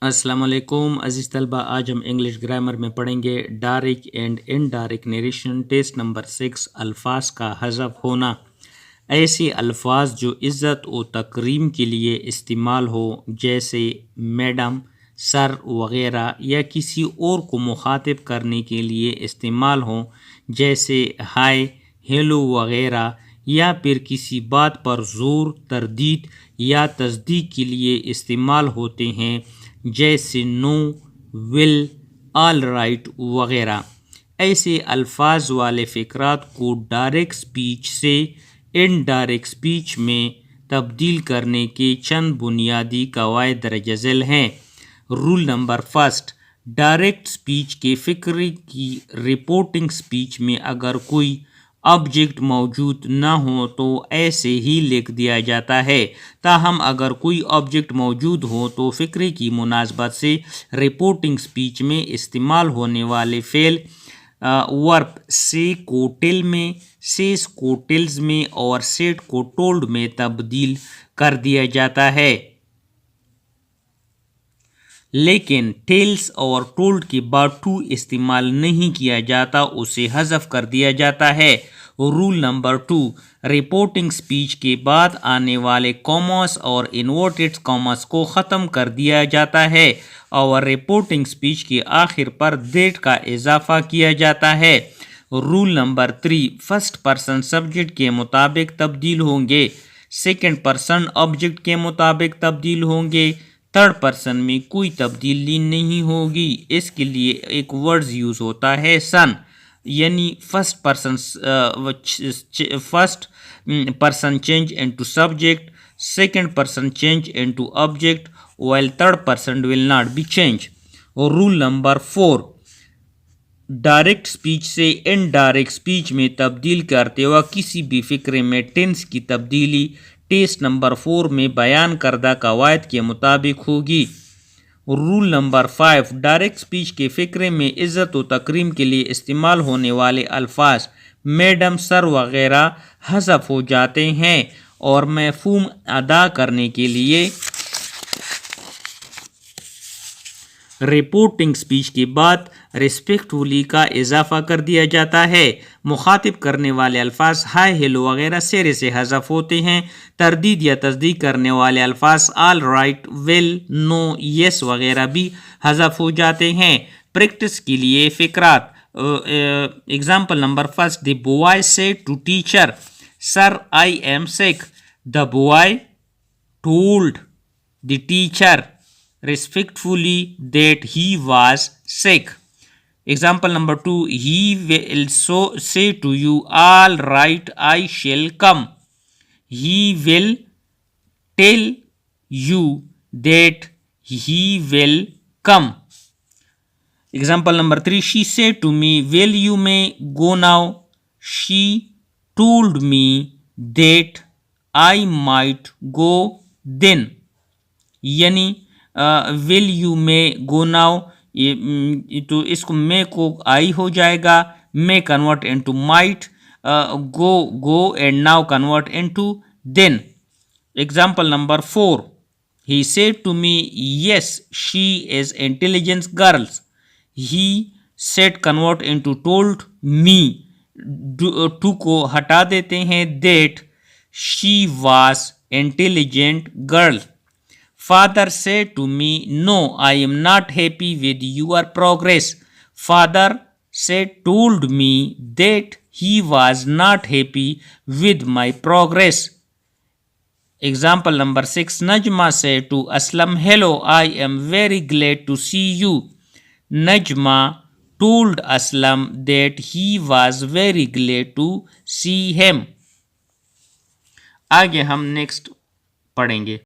السلام علیکم عزیز طلبہ، آج ہم انگلش گرامر میں پڑھیں گے direct and indirect narration test number 6 الفاظ کا حذف ہونا۔ ایسے الفاظ جو عزت و تکریم کے لیے استعمال ہو جیسے میڈم، سر وغیرہ، یا کسی اور کو مخاطب کرنے کے لیے استعمال ہوں جیسے ہائے، ہیلو وغیرہ، یا پھر کسی بات پر زور، تردید یا تصدیق کے لیے استعمال ہوتے ہیں جیسے نو، ول، آل رائٹ وغیرہ۔ ایسے الفاظ والے فقرات کو ڈائریکٹ سپیچ سے انڈائریکٹ سپیچ میں تبدیل کرنے کے چند بنیادی قواعد درج ذیل ہیں۔ رول نمبر 1، ڈائریکٹ سپیچ کے فقرے کی رپورٹنگ سپیچ میں اگر کوئی آبجیکٹ موجود نہ ہو تو ایسے ہی لکھ دیا جاتا ہے، تاہم اگر کوئی آبجیکٹ موجود ہو تو فقرے کی مناسبت سے رپورٹنگ سپیچ میں استعمال ہونے والے فعل ورب سے کو ٹیل میں، سیز کو ٹیلز میں اور سیڈ کو ٹولڈ میں تبدیل کر دیا جاتا ہے، لیکن ٹیلز اور ٹولڈ کے بعد ٹو استعمال نہیں کیا جاتا، اسے حذف کر دیا جاتا ہے۔ رول نمبر 2، رپورٹنگ سپیچ کے بعد آنے والے کاماز اور انورٹڈ کاماز کو ختم کر دیا جاتا ہے اور رپورٹنگ سپیچ کے آخر پر دیٹ کا اضافہ کیا جاتا ہے۔ Roll number 3، first person subject کے مطابق تبدیل ہوں گے، سیکنڈ پرسن آبجیکٹ کے مطابق تبدیل ہوں گے، تھرڈ پرسن میں کوئی تبدیلی نہیں ہوگی۔ اس کے لیے ایک ورڈز یوز ہوتا ہے سن، یعنی first person change into subject, second person change into object while third person will not be changed۔ اور رول نمبر 4، ڈائریکٹ سپیچ سے انڈائریکٹ سپیچ میں تبدیل کرتے وقت کسی بھی فقرے میں ٹینس کی تبدیلی ٹیسٹ نمبر 4 میں بیان کردہ قواعد کے مطابق ہوگی۔ رول نمبر 5، ڈائریکٹ سپیچ کے فقرے میں عزت و تکریم کے لیے استعمال ہونے والے الفاظ میڈم، سر وغیرہ حذف ہو جاتے ہیں اور مفہوم ادا کرنے کے لیے رپورٹنگ سپیچ کے بعد ریسپیکٹفلی کا اضافہ کر دیا جاتا ہے۔ مخاطب کرنے والے الفاظ ہائے، ہیلو وغیرہ سرے سے حذف ہوتے ہیں۔ تردید یا تصدیق کرنے والے الفاظ آل رائٹ، ول، نو، یس وغیرہ بھی حذف ہو جاتے ہیں۔ پریکٹس کے لیے فقرات، example number 1، the boy said to teacher sir I am sick, the boy told the teacher respectfully that he was sick۔ Example number 2، he will say to you all right I shall come، he will tell you that he will come۔ Example number 3، she said to me will you may go now، she told me that I might go then، یعنی will you may go now، تو اس کو may کو آئی ہو جائے گا، may convert into might، go and now convert into then۔ Example number 4، he said to me yes she is intelligent girl، he said convert into told me، to کو ہٹا دیتے ہیں، that she was intelligent girl۔ Father said to me no I am not happy with your progress، father said told me that he was not happy with my progress۔ Example number 6، Najma said to Aslam hello I am very glad to see you، Najma told Aslam that he was very glad to see him۔ آگے ہم next پڑھیں گے۔